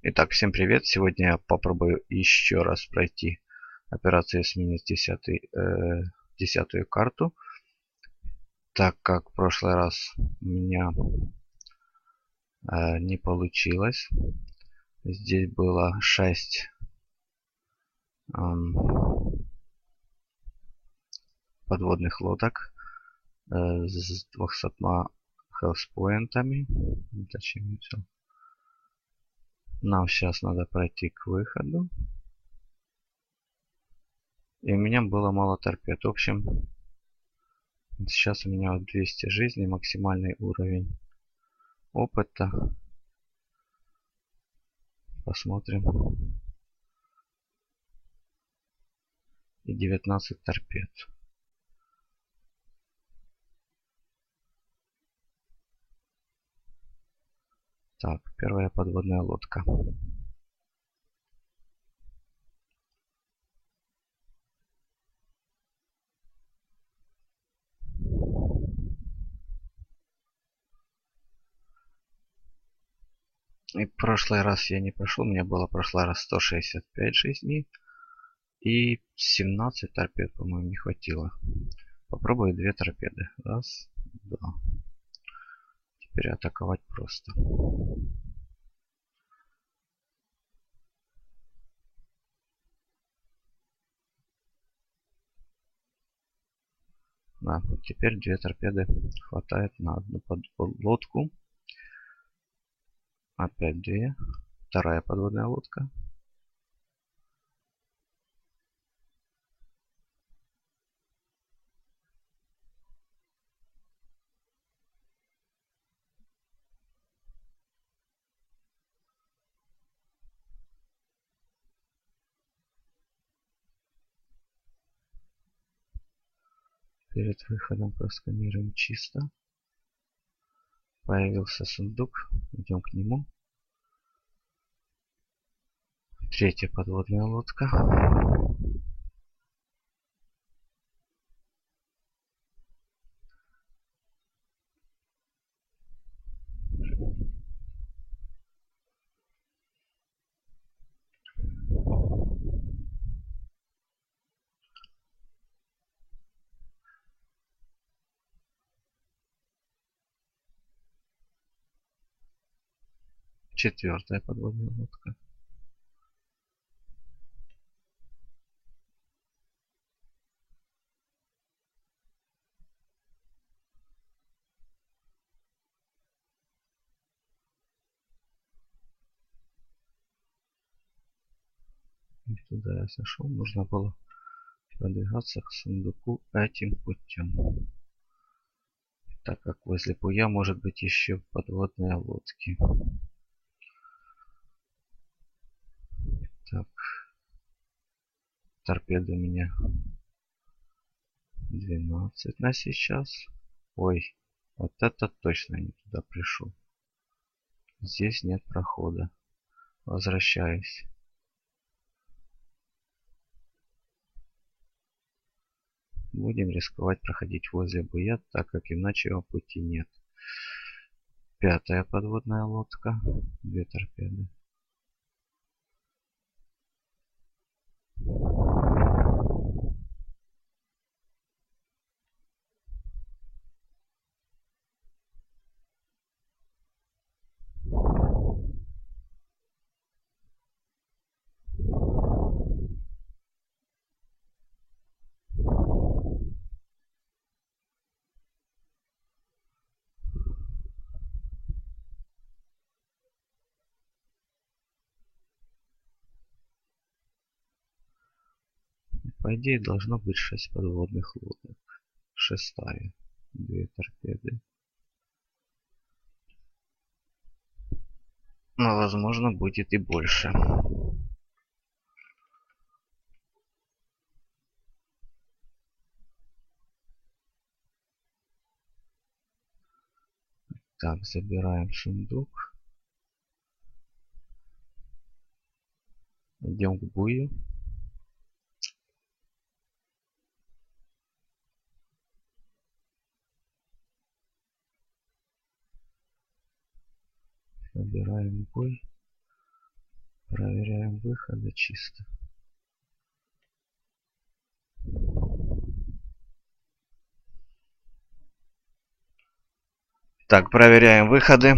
Итак, всем привет! Сегодня я попробую еще раз пройти операцию сменить 10-ю карту, так как в прошлый раз у меня не получилось. Здесь было 6 подводных лодок с 200 хелспоинтами. Точнее, все. Нам сейчас надо пройти к выходу. И у меня было мало торпед. В общем, сейчас у меня 200 жизней, максимальный уровень опыта. Посмотрим. И 19 торпед. Так, первая подводная лодка. И в прошлый раз я не прошел. У меня было в прошлый раз 165 жизней. И 17 торпед, по-моему, не хватило. Попробую 2 торпеды. Раз, два. Теперь атаковать просто. Да, теперь 2 торпеды хватает на одну лодку. Опять 2. Вторая подводная лодка. Перед выходом просканируем чисто. Появился сундук. Идем к нему. Третья подводная лодка. Четвертая подводная лодка. И туда я зашел. Нужно было продвигаться к сундуку этим путем. Так как возле буя может быть еще подводные лодки. Так. Торпеды у меня 12 на сейчас. Ой, вот это точно не туда пришел. Здесь нет прохода. Возвращаюсь. Будем рисковать проходить возле буя, так как иначе его пути нет. Пятая подводная лодка. 2 торпеды. По идее должно быть 6 подводных лодок. Шестая. 2 торпеды. Но возможно будет и больше. Так, забираем сундук. Идем к бую. Забираем буй. Проверяем выходы чисто. Так, проверяем выходы.